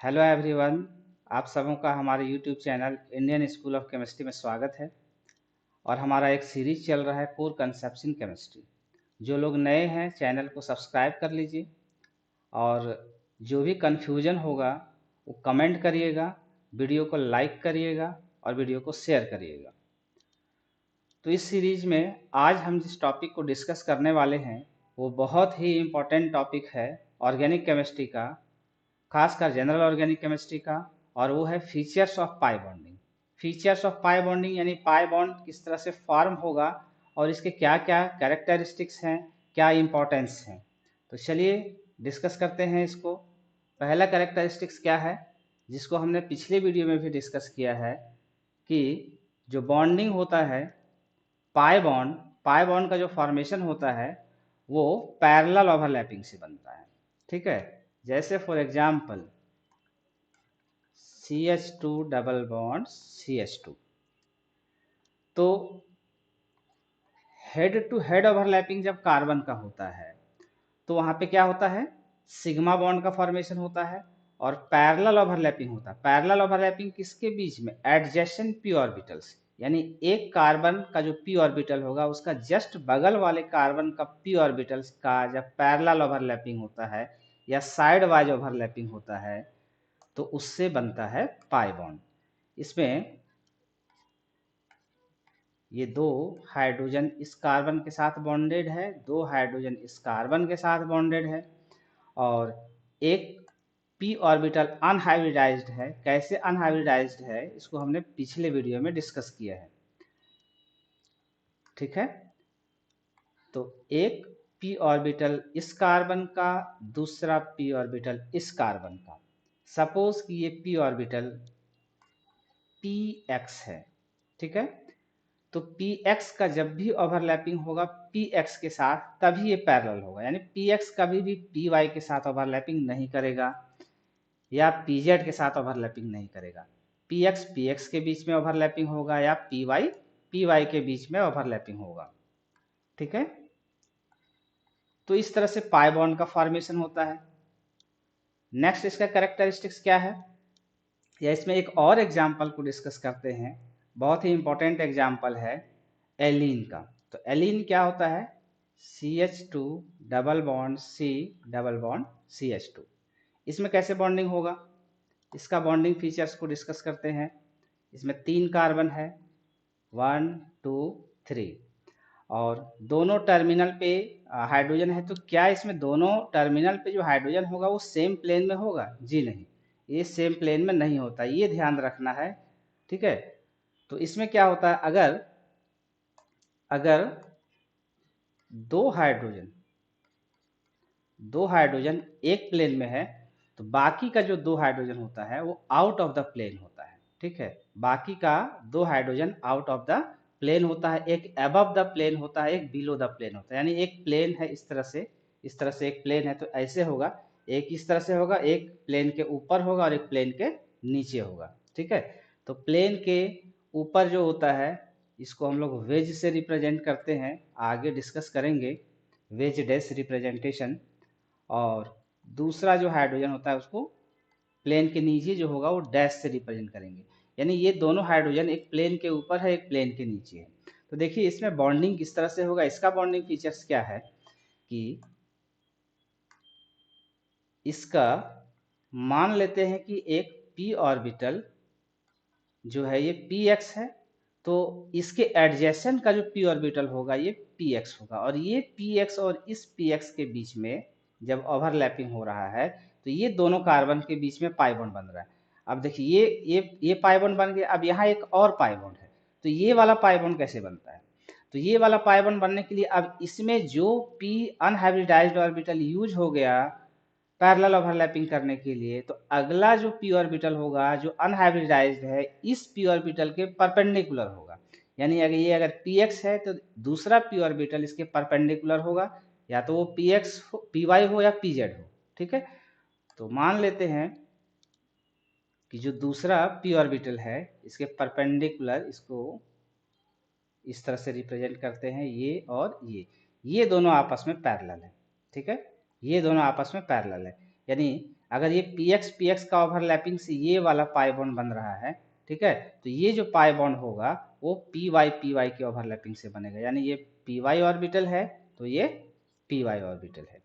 Hello everyone. आप सबों का हमारे YouTube channel Indian school of chemistry में स्वागत है। और हमारा एक सीरीज चल रहा है कोर कंसेप्ट इन केमिस्ट्री। जो लोग नए हैं चैनल को सब्सक्राइब कर लीजिए और जो भी कन्फ्यूजन होगा वो कमेंट करिएगा, वीडियो को लाइक करिएगा और वीडियो को शेयर करिएगा। तो इस सीरीज में आज हम जिस टॉपिक को डिस्कस करने वाले हैं वो बहुत ही इम्पोर्टेंट टॉपिक है ऑर्गेनिक केमिस्ट्री का, खासकर जनरल ऑर्गेनिक केमिस्ट्री का, और वो है features of pi bonding. Features of pi bonding यानी पाई बॉन्ड किस तरह से फॉर्म होगा और इसके क्या क्या कैरेक्टरिस्टिक्स हैं, क्या इंपॉर्टेंस हैं। तो चलिए डिस्कस करते हैं इसको। पहला कैरेक्टरिस्टिक्स क्या है, जिसको हमने पिछले वीडियो में भी डिस्कस किया है, कि जो बॉन्डिंग होता है पाई बॉन्ड का जो फॉर्मेशन होता है वो पैरेलल ओवरलैपिंग से बनता है। ठीक है, जैसे for example CH2 double bond CH2, तो हेड टू हेड ओवरलैपिंग जब कार्बन का होता है तो वहां पे क्या होता है, सिग्मा बॉन्ड का फॉर्मेशन होता है और पैरेलल ओवरलैपिंग होता है। पैरेलल ओवरलैपिंग किसके बीच में, एडजेसेंट पी ऑर्बिटल्स, यानी एक कार्बन का जो पी ऑर्बिटल होगा उसका जस्ट बगल वाले कार्बन का पी ऑर्बिटल्स का जब पैरेलल ओवरलैपिंग होता है या साइड वाइज ओवरलैपिंग होता है तो उससे बनता है पाई बॉन्ड। इसमें ये दो हाइड्रोजन इस कार्बन के साथ बॉन्डेड है, दो हाइड्रोजन इस कार्बन के साथ बॉन्डेड है और एक पी ऑर्बिटल अनहाइब्रिडाइज्ड है। कैसे अनहाइब्रिडाइज्ड है इसको हमने पिछले वीडियो में डिस्कस किया है। ठीक है, तो एक पी ऑर्बिटल इस कार्बन का, दूसरा पी ऑर्बिटल इस कार्बन का। सपोज कि ये पी ऑर्बिटल पी एक्स है। ठीक है, तो पी एक्स का जब भी ओवरलैपिंग होगा पी एक्स के साथ तभी ये पैरेलल होगा, यानी पी एक्स कभी भी पी वाई के साथ ओवरलैपिंग नहीं करेगा या पी जेड के साथ ओवरलैपिंग नहीं करेगा। पी एक्स के बीच में ओवरलैपिंग होगा या पी वाई के बीच में ओवरलैपिंग होगा। ठीक है, तो इस तरह से पाई बॉन्ड का फॉर्मेशन होता है। नेक्स्ट इसका कैरेक्टरिस्टिक्स क्या है, या इसमें एक और एग्जाम्पल को डिस्कस करते हैं। बहुत ही इंपॉर्टेंट एग्जाम्पल है एलीन का। तो एलीन क्या होता है, CH2 double bond C double bond CH2। इसमें कैसे बॉन्डिंग होगा, इसका बॉन्डिंग फीचर्स को डिस्कस करते हैं। इसमें 3 कार्बन है, 1 2 3, और दोनों टर्मिनल पे हाइड्रोजन है। तो क्या इसमें दोनों टर्मिनल पे जो हाइड्रोजन होगा वो सेम प्लेन में होगा? जी नहीं, ये सेम प्लेन में नहीं होता, ये ध्यान रखना है। ठीक है, तो इसमें क्या होता है, अगर अगर दो हाइड्रोजन एक प्लेन में है तो बाकी का जो दो हाइड्रोजन होता है वो आउट ऑफ द प्लेन होता है। ठीक है, बाकी का दो hydrogen out of the plane होता है, एक अबव द प्लेन होता है, एक बिलो द प्लेन होता है। यानी एक प्लेन है इस तरह से एक प्लेन है तो ऐसे होगा, एक इस तरह से होगा, एक प्लेन के ऊपर होगा और एक प्लेन के नीचे होगा। ठीक है, तो प्लेन के ऊपर जो होता है इसको हम लोग वेज से रिप्रेजेंट करते हैं, आगे डिस्कस करेंगे वेज डैश रिप्रेजेंटेशन। और दूसरा जो हाइड्रोजन होता है उसको प्लेन के नीचे जो होगा वो डैश से रिप्रेजेंट करेंगे। यानी ये दोनों हाइड्रोजन एक प्लेन के ऊपर है, एक प्लेन के नीचे है। तो देखिए इसमें बॉन्डिंग किस तरह से होगा, इसका बॉन्डिंग फीचर्स क्या है कि इसका मान लेते हैं कि एक पी ऑर्बिटल जो है ये पी एक्स है, तो इसके एडजेसेंट का जो पी ऑर्बिटल होगा ये पी एक्स होगा, और ये पी एक्स और इस पी एक्स के बीच में जब ओवरलैपिंग हो रहा है तो ये दोनों कार्बन के बीच में पाई बॉन्ड बन रहा है। अब देखिए ये पाई बॉन्ड बन गया, अब यहाँ एक और पाई बॉन्ड है, तो ये वाला पाई बॉन्ड कैसे बनता है, तो ये वाला पाई बॉन्ड बनने के लिए अब इसमें जो पी अनहाइब्रिडाइज्ड ऑर्बिटल यूज हो गया पैरेलल ओवरलैपिंग करने के लिए, तो अगला जो पी ऑर्बिटल होगा जो अनहाइब्रिडाइज्ड है इस पी ऑर्बिटल के परपेंडिकुलर होगा। यानी अगर पी एक्स है तो दूसरा पी ऑर्बिटल इसके परपेंडिकुलर होगा, या तो वो पी एक्स पी वाई हो या पी जेड हो। ठीक है, तो मान लेते हैं कि जो दूसरा पी ऑर्बिटल है इसके परपेंडिकुलर, इसको इस तरह से रिप्रेजेंट करते हैं, ये और ये दोनों आपस में पैरेलल है। ठीक है, ये दोनों आपस में पैरेलल है। यानी अगर ये पी एक्स का ओवरलैपिंग से ये वाला पाई बॉन्ड बन रहा है, ठीक है, तो ये जो पाई बॉन्ड होगा वो पी वाई के ओवरलैपिंग से बनेगा, यानी ये पी वाई ऑर्बिटल है तो ये पी वाई ऑर्बिटल है।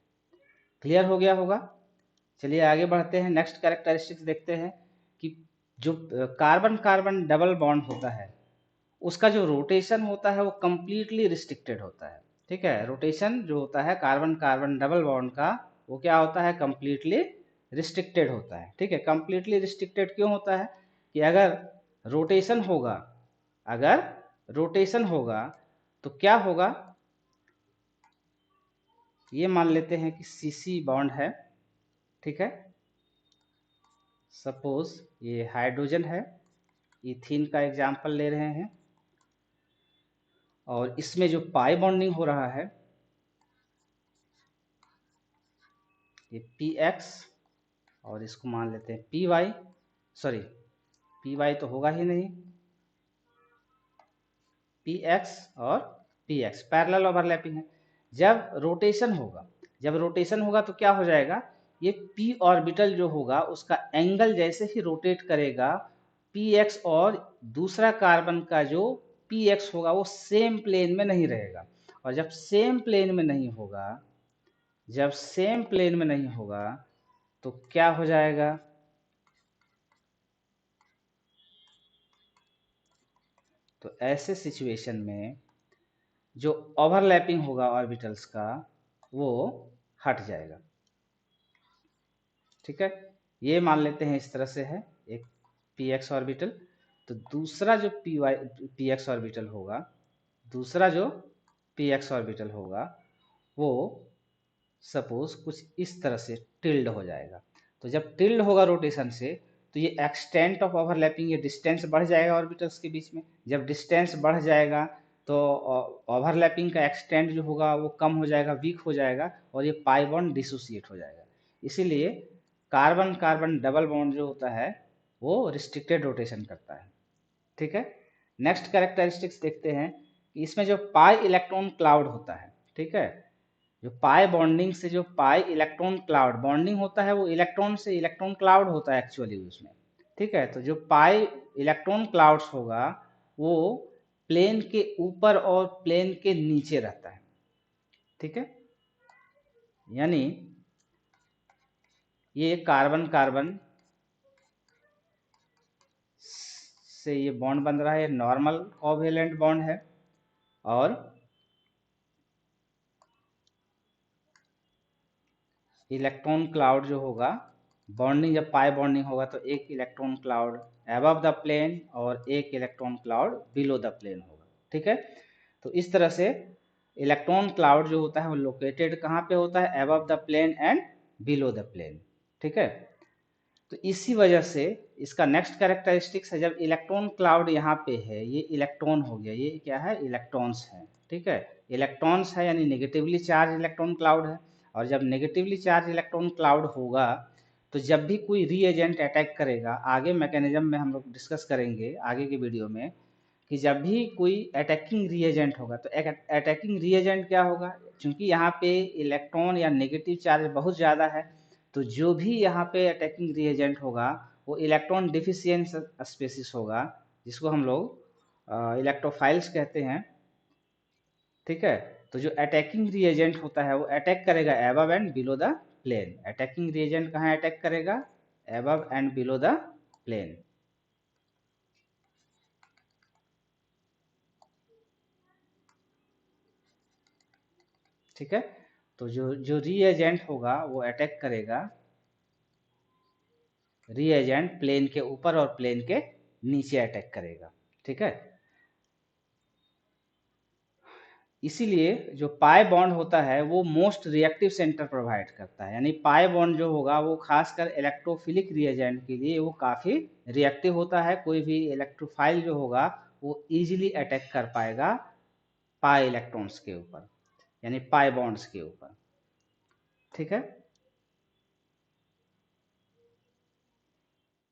क्लियर हो गया होगा। चलिए आगे बढ़ते हैं, नेक्स्ट कैरेक्टरिस्टिक्स देखते हैं कि जो कार्बन कार्बन डबल बॉन्ड होता है उसका जो रोटेशन होता है वो कंप्लीटली रिस्ट्रिक्टेड होता है। ठीक है, रोटेशन जो होता है कार्बन कार्बन डबल बॉन्ड का वो क्या होता है, कंप्लीटली रिस्ट्रिक्टेड होता है। ठीक है, कंप्लीटली रिस्ट्रिक्टेड क्यों होता है कि अगर रोटेशन होगा, अगर रोटेशन होगा तो क्या होगा, ये मान लेते हैं कि सीसी बॉन्ड है, ठीक है, सपोज ये हाइड्रोजन है, इथीन का एग्जाम्पल ले रहे हैं, और इसमें जो पाई बॉन्डिंग हो रहा है ये पी एक्स और इसको मान लेते हैं P Y, sorry P Y तो होगा ही नहीं, पी एक्स और पी एक्स पैरेलल ओवरलैपिंग है। जब रोटेशन होगा, जब रोटेशन होगा तो क्या हो जाएगा, ये पी ऑर्बिटल जो होगा उसका एंगल जैसे ही रोटेट करेगा पी एक्स और दूसरा कार्बन का जो पी एक्स होगा वो सेम प्लेन में नहीं रहेगा, और जब सेम प्लेन में नहीं होगा, जब सेम प्लेन में नहीं होगा तो क्या हो जाएगा, तो ऐसे सिचुएशन में जो ओवरलैपिंग होगा ऑर्बिटल्स का वो हट जाएगा। ठीक है, ये मान लेते हैं इस तरह से है एक पी एक्स ऑर्बिटल, तो दूसरा जो पी एक्स ऑर्बिटल होगा, दूसरा जो पी एक्स ऑर्बिटल होगा वो सपोज कुछ इस तरह से टिल्ड हो जाएगा। तो जब टिल्ड होगा रोटेशन से तो ये एक्सटेंट ऑफ ओवरलैपिंग, ये डिस्टेंस बढ़ जाएगा ऑर्बिटल्स के बीच में। जब डिस्टेंस बढ़ जाएगा तो ओवरलैपिंग का एक्सटेंट जो होगा वो कम हो जाएगा, वीक हो जाएगा, और ये पाई बॉन्ड डिसोसिएट हो जाएगा। इसीलिए कार्बन कार्बन डबल बॉन्ड जो होता है वो रिस्ट्रिक्टेड रोटेशन करता है। ठीक है, नेक्स्ट कैरेक्टरिस्टिक्स देखते हैं कि इसमें जो पाई इलेक्ट्रॉन क्लाउड होता है, ठीक है, जो पाई बॉन्डिंग से जो पाई इलेक्ट्रॉन क्लाउड बॉन्डिंग होता है वो इलेक्ट्रॉन से इलेक्ट्रॉन क्लाउड होता है एक्चुअली उसमें। ठीक है, तो जो पाई इलेक्ट्रॉन क्लाउड्स होगा वो प्लेन के ऊपर और प्लेन के नीचे रहता है। ठीक है, यानी ये कार्बन कार्बन से ये बॉन्ड बन रहा है, नॉर्मल कोवेलेंट बॉन्ड है, और इलेक्ट्रॉन क्लाउड जो होगा, बॉन्डिंग जब पाई बॉन्डिंग होगा तो एक electron cloud above the plane और एक electron cloud below the plane होगा। ठीक है, तो इस तरह से इलेक्ट्रॉन क्लाउड जो होता है वो लोकेटेड कहाँ पे होता है, above the plane and below the plane. ठीक है, तो इसी वजह से इसका नेक्स्ट कैरेक्टरिस्टिक्स है, जब इलेक्ट्रॉन क्लाउड यहाँ पे है, ये इलेक्ट्रॉन हो गया, ये क्या है, इलेक्ट्रॉन्स है। ठीक है, इलेक्ट्रॉन्स है यानी नेगेटिवली चार्ज इलेक्ट्रॉन क्लाउड है, और जब नेगेटिवली चार्ज इलेक्ट्रॉन क्लाउड होगा तो जब भी कोई रीएजेंट अटैक करेगा, आगे मैकेनिज्म में हम लोग डिस्कस करेंगे आगे के वीडियो में, कि जब भी कोई अटैकिंग रीएजेंट होगा तो अटैकिंग रीएजेंट क्या होगा, क्योंकि यहाँ पे इलेक्ट्रॉन या नेगेटिव चार्ज बहुत ज़्यादा है, तो जो भी यहाँ पे अटैकिंग रिएजेंट होगा वो इलेक्ट्रॉन डिफिशियंट स्पेसिस होगा, जिसको हम लोग इलेक्ट्रोफाइल्स कहते हैं। ठीक है, तो जो अटैकिंग रिएजेंट होता है वो अटैक करेगा above and below the plane. Attacking reagent कहाँ अटैक करेगा, above and below the plane. ठीक है, तो जो जो रिएजेंट होगा वो अटैक करेगा, रिएजेंट प्लेन के ऊपर और प्लेन के नीचे अटैक करेगा। ठीक है, इसीलिए जो पाई बॉन्ड होता है वो मोस्ट रिएक्टिव सेंटर प्रोवाइड करता है, यानी पाई बॉन्ड जो होगा वो खासकर इलेक्ट्रोफिलिक रिएजेंट के लिए वो काफ़ी रिएक्टिव होता है। कोई भी इलेक्ट्रोफाइल जो होगा वो इजीली अटैक कर पाएगा पाई इलेक्ट्रॉन्स के ऊपर, यानी पाई बॉन्ड्स के ऊपर। ठीक है,